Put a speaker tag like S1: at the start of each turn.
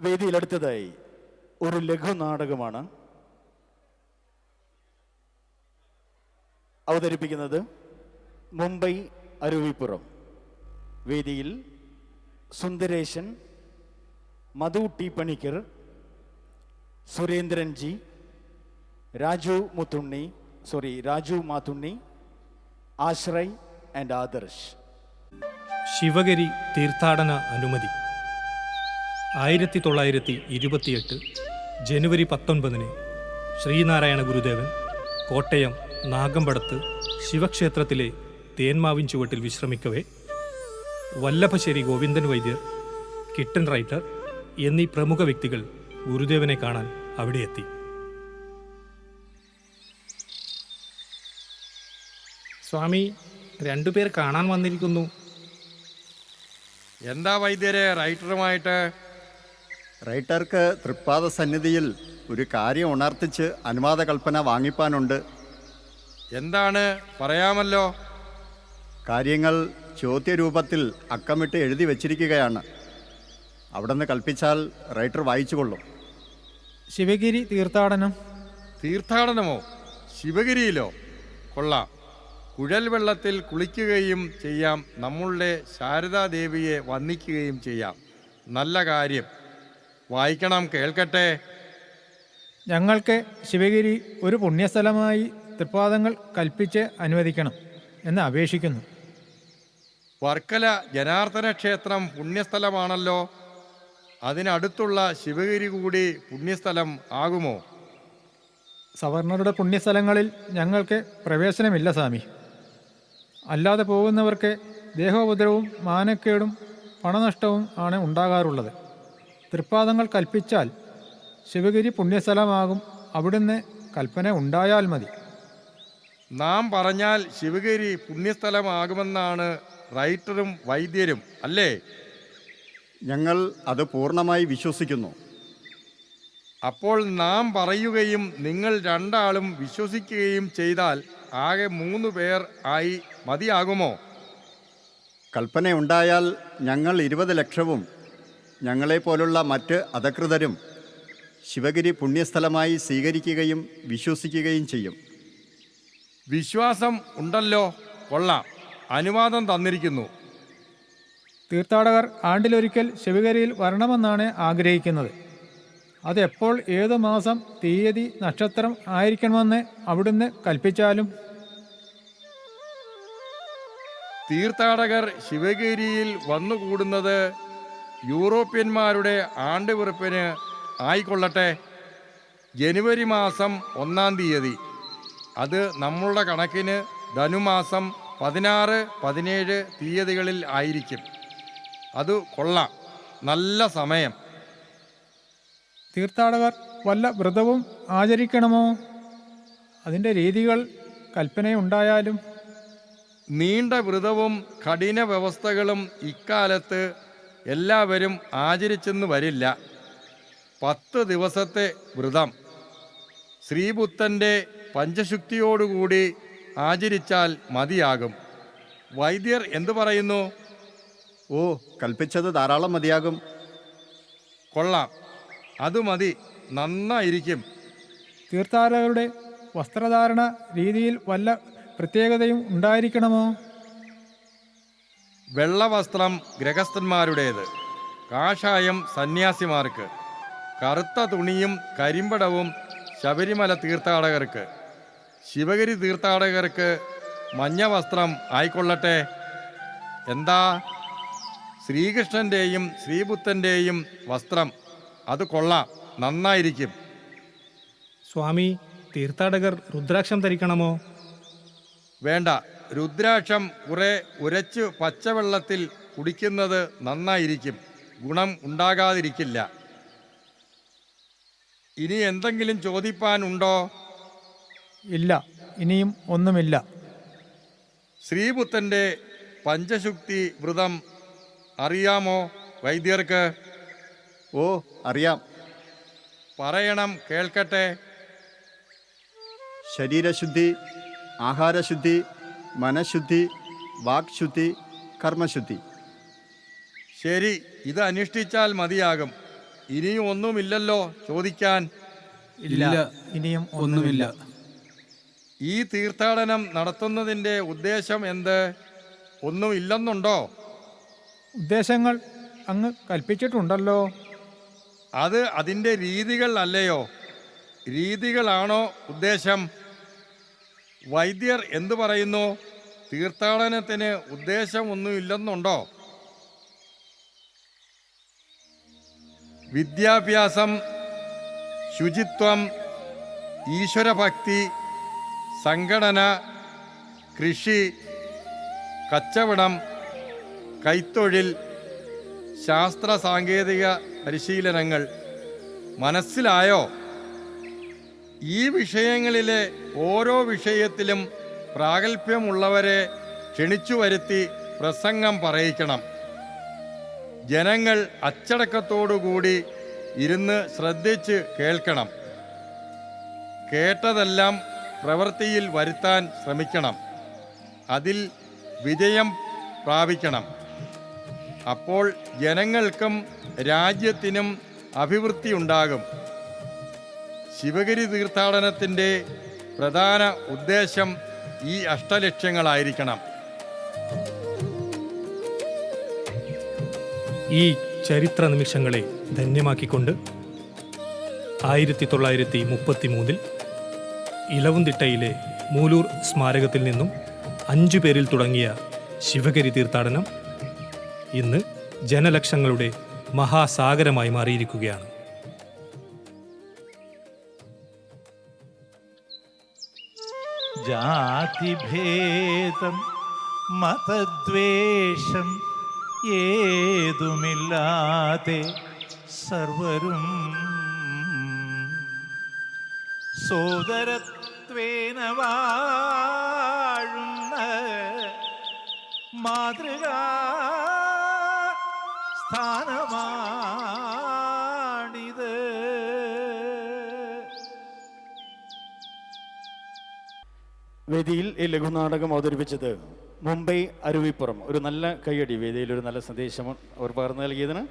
S1: വേദിയിലെടുത്തതായി ഒരു ലഘുനാടകമാണ് അവതരിപ്പിക്കുന്നത്. മുംബൈ അരുവിപ്പുറം. വേദിയിൽ സുന്ദരേശൻ, മധു ടി പണിക്കർ, സുരേന്ദ്രൻ ജി, രാജു മാത്തുണ്ണി, ആശ്രയ് ആൻഡ് ആദർശ്.
S2: ശിവഗിരി തീർത്ഥാടന അനുമതി 1928 ജനുവരി 19 ശ്രീനാരായണ ഗുരുദേവൻ കോട്ടയം നാഗമ്പടത്ത് ശിവക്ഷേത്രത്തിലെ തേന്മാവിൻ ചുവട്ടിൽ വിശ്രമിക്കവേ വല്ലഭശ്ശേരി ഗോവിന്ദൻ വൈദ്യർ, കിട്ടൻ റൈറ്റർ എന്നീ പ്രമുഖ വ്യക്തികൾ ഗുരുദേവനെ കാണാൻ അവിടെയെത്തി. സ്വാമി, രണ്ടുപേർ കാണാൻ വന്നിരിക്കുന്നു.
S3: എന്താ വൈദ്യരെ റൈറ്ററുമായിട്ട്?
S4: റൈറ്റർക്ക് തൃപ്പാദ സന്നിധിയിൽ ഒരു കാര്യം ഉണർത്തിച്ച് അനുവാദ കൽപ്പന വാങ്ങിപ്പാനുണ്ട്.
S3: എന്താണ്, പറയാമല്ലോ.
S4: കാര്യങ്ങൾ ചോദ്യരൂപത്തിൽ അക്കമിട്ട് എഴുതി വച്ചിരിക്കുകയാണ്. അവിടെ നിന്ന് കൽപ്പിച്ചാൽ റൈറ്റർ വായിച്ചുകൊള്ളും.
S5: ശിവഗിരി തീർത്ഥാടനം.
S3: തീർത്ഥാടനമോ? ശിവഗിരിയിലോ? കൊള്ളാം. കുഴൽ വെള്ളത്തിൽ കുളിക്കുകയും ചെയ്യാം, നമ്മളുടെ ശാരദാദേവിയെ വന്ദിക്കുകയും ചെയ്യാം. നല്ല കാര്യം. വായിക്കണം, കേൾക്കട്ടെ.
S5: ഞങ്ങൾക്ക് ശിവഗിരി ഒരു പുണ്യസ്ഥലമായി തൃപ്പാദങ്ങൾ കൽപ്പിച്ച് അനുവദിക്കണം എന്ന് അപേക്ഷിക്കുന്നു.
S3: വർക്കല ജനാർദ്ദന ക്ഷേത്രം പുണ്യസ്ഥലമാണല്ലോ. അതിനടുത്തുള്ള ശിവഗിരി കൂടി പുണ്യസ്ഥലം ആകുമോ?
S5: സവർണരുടെ പുണ്യസ്ഥലങ്ങളിൽ ഞങ്ങൾക്ക് പ്രവേശനമില്ല സ്വാമി. അല്ലാതെ പോകുന്നവർക്ക് ദേഹോപദ്രവവും മാനക്കേടും പണനഷ്ടവും ആണ് ഉണ്ടാകാറുള്ളത്. തൃപ്പാദങ്ങൾ കൽപ്പിച്ചാൽ ശിവഗിരി പുണ്യസ്ഥലമാകും. അവിടുന്ന് കൽപ്പന ഉണ്ടായാൽ മതി.
S3: നാം പറഞ്ഞാൽ ശിവഗിരി പുണ്യസ്ഥലമാകുമെന്നാണ് റൈറ്ററും വൈദ്യരും അല്ലേ?
S4: ഞങ്ങൾ അത് പൂർണ്ണമായി വിശ്വസിക്കുന്നു.
S3: അപ്പോൾ നാം പറയുകയും നിങ്ങൾ രണ്ടാളും വിശ്വസിക്കുകയും ചെയ്താൽ ആകെ 3 പേർ ആയി മതിയാകുമോ?
S4: കൽപ്പനയുണ്ടായാൽ ഞങ്ങൾ 20 ലക്ഷവും ഞങ്ങളെപ്പോലുള്ള മറ്റ് അധകൃതരും ശിവഗിരി പുണ്യസ്ഥലമായി സ്വീകരിക്കുകയും വിശ്വസിക്കുകയും ചെയ്യും.
S3: വിശ്വാസം ഉണ്ടല്ലോ, കൊള്ളാം. അനുവാദം തന്നിരിക്കുന്നു.
S5: തീർത്ഥാടകർ ആണ്ടിലൊരിക്കൽ ശിവഗിരിയിൽ വരണമെന്നാണ് ആഗ്രഹിക്കുന്നത്. അതെപ്പോൾ, ഏത് മാസം, തീയതി, നക്ഷത്രം ആയിരിക്കണമെന്ന് അവിടുന്ന് കൽപ്പിച്ചാലും.
S3: തീർത്ഥാടകർ ശിവഗിരിയിൽ വന്നുകൂടുന്നത് യൂറോപ്യന്മാരുടെ ആണ്ടുവെറുപ്പിന് ആയിക്കൊള്ളട്ടെ. ജനുവരി മാസം 1-ാം തീയതി. അത് നമ്മളുടെ കണക്കിന് ധനുമാസം 16, 17 തീയതികളിൽ ആയിരിക്കും. അത് കൊള്ളാം, നല്ല സമയം.
S5: തീർത്ഥാടകർ വല്ല വ്രതവും ആചരിക്കണമോ? അതിൻ്റെ രീതികൾ കൽപ്പനയുണ്ടായാലും.
S3: നീണ്ട വ്രതവും കഠിന വ്യവസ്ഥകളും ഇക്കാലത്ത് എല്ലാവരും ആചരിച്ചെന്ന് വരില്ല. 10 ദിവസത്തെ വ്രതം ശ്രീബുദ്ധൻ്റെ പഞ്ചശുക്തിയോടുകൂടി ആചരിച്ചാൽ മതിയാകും. വൈദ്യർ എന്തു പറയുന്നു?
S4: ഓ, കൽപ്പിച്ചത് ധാരാളം മതിയാകും.
S3: കൊള്ളാം, അത് മതി, നന്നായിരിക്കും.
S5: തീർത്ഥാടകരുടെ വസ്ത്രധാരണ രീതിയിൽ വല്ല പ്രത്യേകതയും ഉണ്ടായിരിക്കണമോ?
S3: വെള്ളവസ്ത്രം ഗൃഹസ്ഥന്മാരുടേത്, കാഷായം സന്യാസിമാർക്ക്, കറുത്ത തുണിയും കരിമ്പടവും ശബരിമല തീർത്ഥാടകർക്ക്, ശിവഗിരി തീർത്ഥാടകർക്ക് മഞ്ഞ വസ്ത്രം ആയിക്കൊള്ളട്ടെ. എന്താ, ശ്രീകൃഷ്ണൻ്റെയും ശ്രീബുദ്ധൻ്റെയും വസ്ത്രം, അത് കൊള്ളാം, നന്നായിരിക്കും.
S2: സ്വാമി, തീർത്ഥാടകർ രുദ്രാക്ഷം ധരിക്കണമോ?
S3: വേണ്ട, രുദ്രാക്ഷം കുറെ ഉരച്ച് പച്ചവെള്ളത്തിൽ കുടിക്കുന്നത് നന്നായിരിക്കും, ഗുണം ഉണ്ടാകാതിരിക്കില്ല. ഇനി എന്തെങ്കിലും ചോദിപ്പാനുണ്ടോ?
S5: ഇല്ല, ഇനിയും ഒന്നുമില്ല.
S3: ശ്രീബുദ്ധൻ്റെ പഞ്ചശുക്തി വ്രതം അറിയാമോ വൈദ്യർക്ക്?
S4: ഓ, അറിയാം.
S3: പറയണം, കേൾക്കട്ടെ.
S4: ശരീരശുദ്ധി, ആഹാരശുദ്ധി, മനഃശുദ്ധി, വാക്ശുദ്ധി, കർമ്മശുദ്ധി.
S3: ശരി, ഇത് അനുഷ്ഠിച്ചാൽ മതിയാകും. ഇനിയും ഒന്നുമില്ലല്ലോ ചോദിക്കാൻ.
S6: ഇല്ല,
S5: ഇനിയും
S6: ഒന്നുമില്ല.
S3: ഈ തീർത്ഥാടനം നടത്തുന്നതിൻ്റെ ഉദ്ദേശം എന്ത്? ഒന്നും ഇല്ലെന്നുണ്ടോ?
S5: ഉദ്ദേശങ്ങൾ അങ്ങ് കൽപ്പിച്ചിട്ടുണ്ടല്ലോ.
S3: അത് അതിൻ്റെ രീതികൾ അല്ലയോ? രീതികളാണോ ഉദ്ദേശം? വൈദ്യർ എന്തു പറയുന്നു? തീർത്ഥാടനത്തിന് ഉദ്ദേശമൊന്നുമില്ലെന്നുണ്ടോ? വിദ്യാഭ്യാസം, ശുചിത്വം, ഈശ്വരഭക്തി, സംഘടന, കൃഷി, കച്ചവടം, കൈത്തൊഴിൽ, ശാസ്ത്ര സാങ്കേതിക പരിശീലനങ്ങൾ. മനസ്സിലായോ? ഈ വിഷയങ്ങളിലെ ഓരോ വിഷയത്തിലും പ്രാഗൽഭ്യമുള്ളവരെ ക്ഷണിച്ചു വരുത്തി പ്രസംഗം പറയിക്കണം. ജനങ്ങൾ അച്ചടക്കത്തോടുകൂടി ഇരുന്ന് ശ്രദ്ധിച്ച് കേൾക്കണം. കേട്ടതെല്ലാം പ്രവൃത്തിയിൽ വരുത്താൻ ശ്രമിക്കണം. അതിൽ വിജയം പ്രാപിക്കണം. അപ്പോൾ ജനങ്ങൾക്കും രാജ്യത്തിനും അഭിവൃദ്ധിയുണ്ടാകും. ശിവഗിരി തീർത്ഥാടനത്തിൻ്റെ പ്രധാന ഉദ്ദേശം ഈ അഷ്ടലക്ഷ്യങ്ങളായിരിക്കണം.
S2: ഈ ചരിത്ര നിമിഷങ്ങളെ ധന്യമാക്കിക്കൊണ്ട് 1933 ഇലവുംതിട്ടയിലെ മൂലൂർ സ്മാരകത്തിൽ നിന്നും 5 പേരിൽ തുടങ്ങിയ ശിവഗിരി തീർത്ഥാടനം ഇന്ന് ജനലക്ഷങ്ങളുടെ മഹാസാഗരമായി മാറിയിരിക്കുകയാണ്.
S7: ജാതിഭേദം മതദ്വേഷം ഏതുമില്ലാതെ സർവരും സോദരത്വേന വാഴുന്ന മാതൃകാ സ്ഥാനമാണിത്.
S1: വേദിയിൽ ഈ ലഘുനാടകം അവതരിപ്പിച്ചത് മുംബൈ അരുവിപ്പുറം. ഒരു നല്ല കയ്യടി. വേദിയിൽ ഒരു നല്ല സന്ദേശം അവർ പകർന്നു നൽകിയതിന്